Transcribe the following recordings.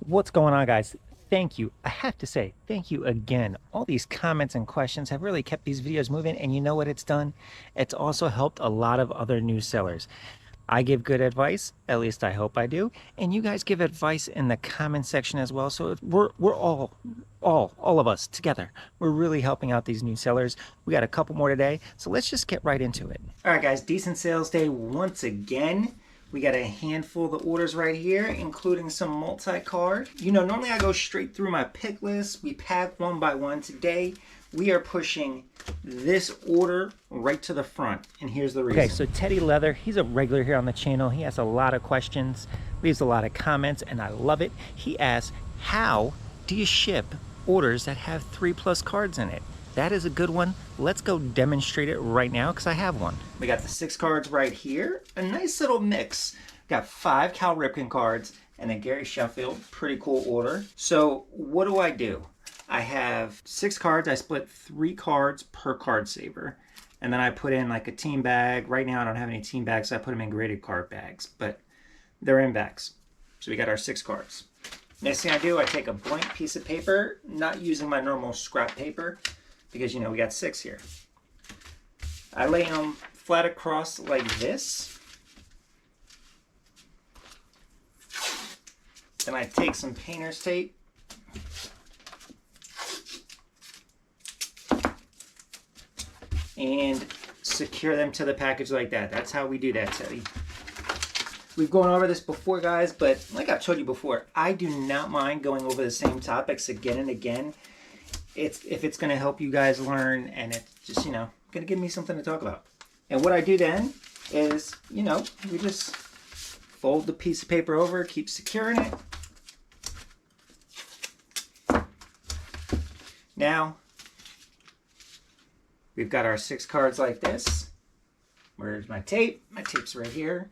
What's going on, guys? Thank you. I have to say, thank you again. All these comments and questions have really kept these videos moving, and you know what it's done? It's also helped a lot of other new sellers. I give good advice, at least I hope I do, and you guys give advice in the comment section as well. So we're all of us together. We're really helping out these new sellers. We got a couple more today, so let's just get right into it. All right, guys, decent sales day once again. We got a handful of the orders right here, including some multi-card. You know, normally I go straight through my pick list. We pack one by one. Today, we are pushing this order right to the front, and here's the reason. Okay, so Teddy Leather, he's a regular here on the channel. He has a lot of questions, leaves a lot of comments, and I love it. He asks, how do you ship orders that have 3+ cards in it? That is a good one. Let's go demonstrate it right now because I have one. We got the 6 cards right here. A nice little mix. Got 5 Cal Ripken cards and a Gary Sheffield. Pretty cool order. So what do? I have 6 cards. I split 3 cards per card saver. And then I put in like a team bag. Right now I don't have any team bags, so I put them in graded card bags. But they're in bags. So we got our 6 cards. Next thing I do, I take a blank piece of paper, not using my normal scrap paper, because, you know, we got 6 here. I lay them flat across like this. Then I take some painter's tape. And secure them to the package like that. That's how we do that, Teddy. We've gone over this before, guys, but like I've told you before, I do not mind going over the same topics again and again. If it's going to help you guys learn, and it's just, you know, going to give me something to talk about. And what I do then is, you know, we just fold the piece of paper over, keep securing it. Now, we've got our 6 cards like this. Where's my tape? My tape's right here.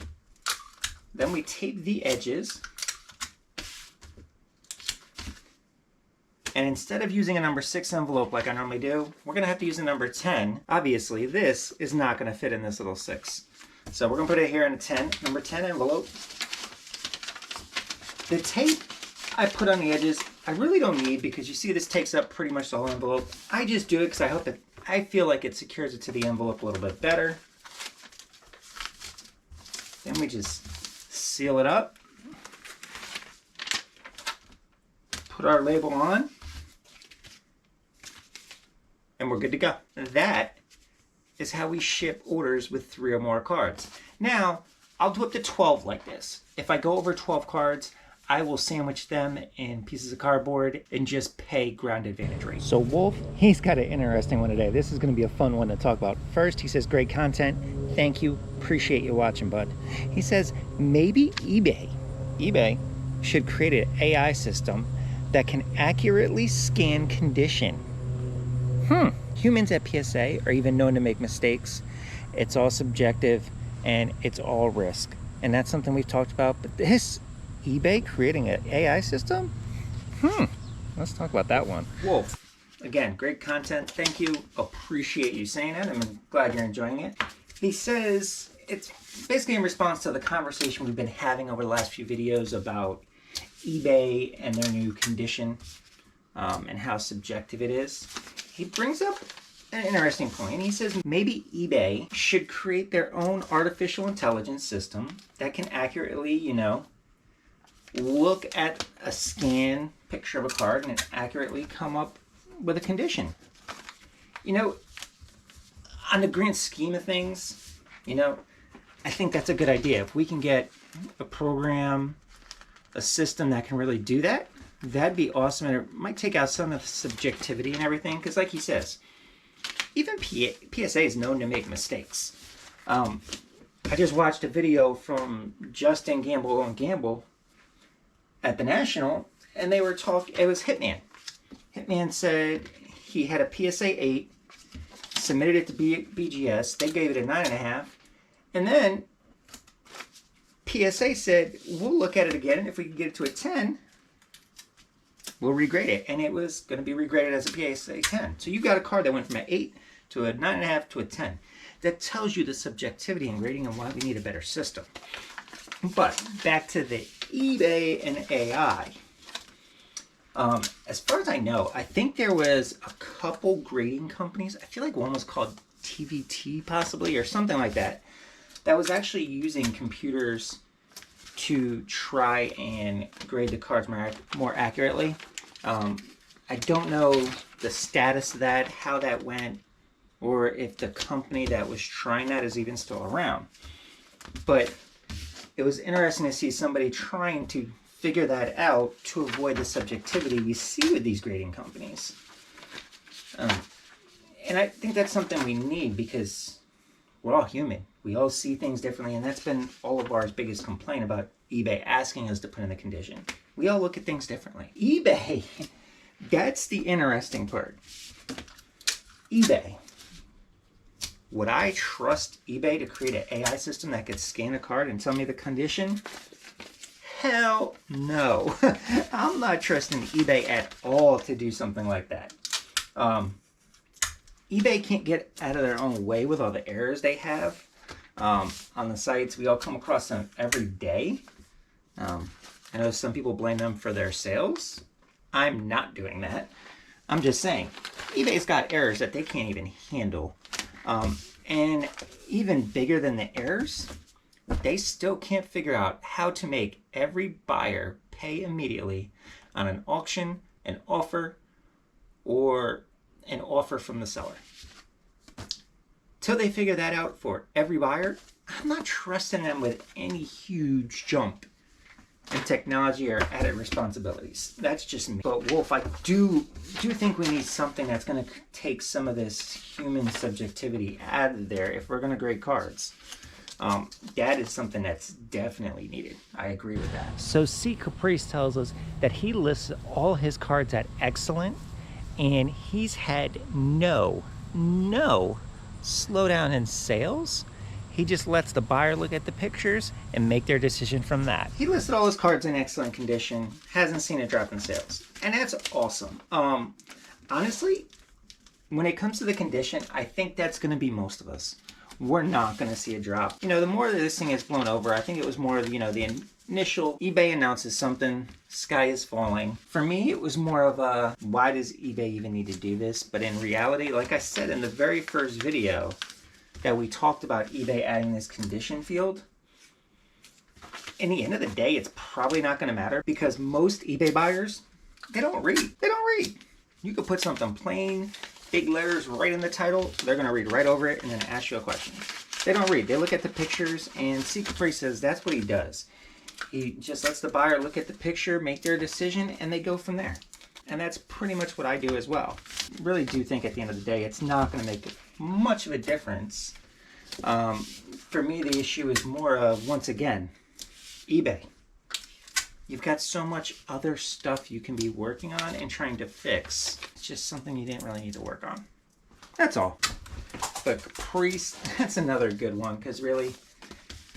Then we tape the edges. And instead of using a number 6 envelope like I normally do, we're going to have to use a number 10. Obviously, this is not going to fit in this little 6. So we're going to put it here in a number 10 envelope. The tape I put on the edges, I really don't need, because you see this takes up pretty much the whole envelope. I just do it because I feel like it secures it to the envelope a little bit better. Then we just seal it up. Put our label on. And we're good to go. That is how we ship orders with 3 or more cards. Now, I'll do up to 12 like this. If I go over 12 cards, I will sandwich them in pieces of cardboard and just pay ground advantage rate. So Wolf, he's got an interesting one today. This is going to be a fun one to talk about. First, he says, great content. Thank you. Appreciate you watching, bud. He says, maybe eBay should create an AI system that can accurately scan condition. Humans at PSA are even known to make mistakes. It's all subjective and it's all risk. And that's something we've talked about. But this eBay creating an AI system? Let's talk about that one. Wolf, again, great content. Thank you. Appreciate you saying it. I'm glad you're enjoying it. He says it's basically in response to the conversation we've been having over the last few videos about eBay and their new condition and how subjective it is. He brings up an interesting point. He says maybe eBay should create their own artificial intelligence system that can accurately, you know, look at a scan picture of a card and accurately come up with a condition. You know, on the grand scheme of things, you know, I think that's a good idea. If we can get a program, a system that can really do that, that'd be awesome. And it might take out some of the subjectivity and everything, because like he says, even PSA is known to make mistakes. I just watched a video from Justin Gamble on Gamble at the National, and they were talking, it was Hitman. Hitman said he had a PSA 8, submitted it to BGS, they gave it a 9.5, and then PSA said, we'll look at it again, and if we can get it to a 10, we'll regrade it. And it was going to be regraded as a PSA 10. So you got a card that went from an 8 to a 9.5 to a 10. That tells you the subjectivity in grading and why we need a better system. But back to the eBay and AI. As far as I know, I think there was a couple grading companies. I feel like one was called TVT possibly, or something like that, that was actually using computers to try and grade the cards more accurately. I don't know the status of that, how that went, or if the company that was trying that is even still around. But it was interesting to see somebody trying to figure that out to avoid the subjectivity we see with these grading companies. And I think that's something we need because we're all human. We all see things differently, and that's been all of our biggest complaint about eBay asking us to put in the condition. We all look at things differently. eBay, that's the interesting part. eBay. Would I trust eBay to create an AI system that could scan a card and tell me the condition? Hell no. I'm not trusting eBay at all to do something like that. eBay can't get out of their own way with all the errors they have on the sites. We all come across them every day. I know some people blame them for their sales. I'm not doing that. I'm just saying, eBay's got errors that they can't even handle. And even bigger than the errors, they still can't figure out how to make every buyer pay immediately on an auction, an offer, or an offer from the seller. Till they figure that out for every buyer, I'm not trusting them with any huge jump in technology or added responsibilities. That's just me. But Wolf, I do think we need something that's going to take some of this human subjectivity out of there if we're going to grade cards. That is something that's definitely needed. I agree with that. So C. Caprice tells us that he lists all his cards at excellent, and he's had no slowdown in sales. He just lets the buyer look at the pictures and make their decision from that. He listed all his cards in excellent condition, hasn't seen a drop in sales, and that's awesome. Honestly, when it comes to the condition, I think that's going to be most of us. We're not going to see a drop. You know, the more that this thing gets blown over, I think it was more of, you know, the initial eBay announces something, sky is falling. For me, it was more of a, why does eBay even need to do this? But in reality, like I said in the very first video that we talked about eBay adding this condition field, in the end of the day, it's probably not going to matter because most eBay buyers, they don't read. They don't read. You could put something plain, big letters right in the title. They're going to read right over it and then ask you a question. They don't read. They look at the pictures, and C. Caprice says that's what he does. He just lets the buyer look at the picture, make their decision, and they go from there. And that's pretty much what I do as well. I really do think at the end of the day, it's not going to make much of a difference. For me, the issue is more of, once again, eBay. You've got so much other stuff you can be working on and trying to fix. It's just something you didn't really need to work on. That's all. But Caprice, that's another good one, because really,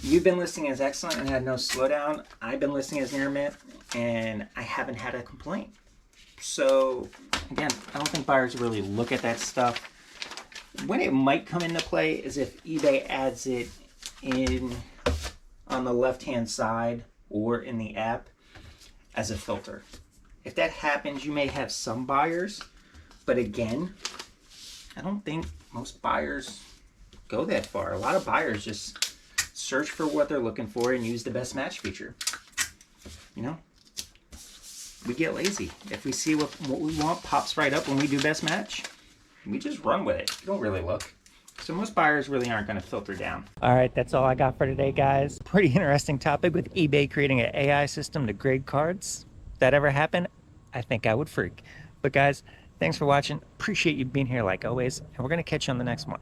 you've been listing as excellent and had no slowdown. I've been listing as near mint, and I haven't had a complaint. So, again, I don't think buyers really look at that stuff. When it might come into play is if eBay adds it in on the left-hand side or in the app as a filter. If that happens, you may have some buyers, but again, I don't think most buyers go that far. A lot of buyers just search for what they're looking for and use the best match feature. You know, we get lazy. If we see what we want pops right up when we do best match, we just run with it. You don't really look. So most buyers really aren't going to filter down. All right, that's all I got for today, guys. Pretty interesting topic with eBay creating an AI system to grade cards. If that ever happened, I think I would freak. But guys, thanks for watching. Appreciate you being here like always, and we're going to catch you on the next one.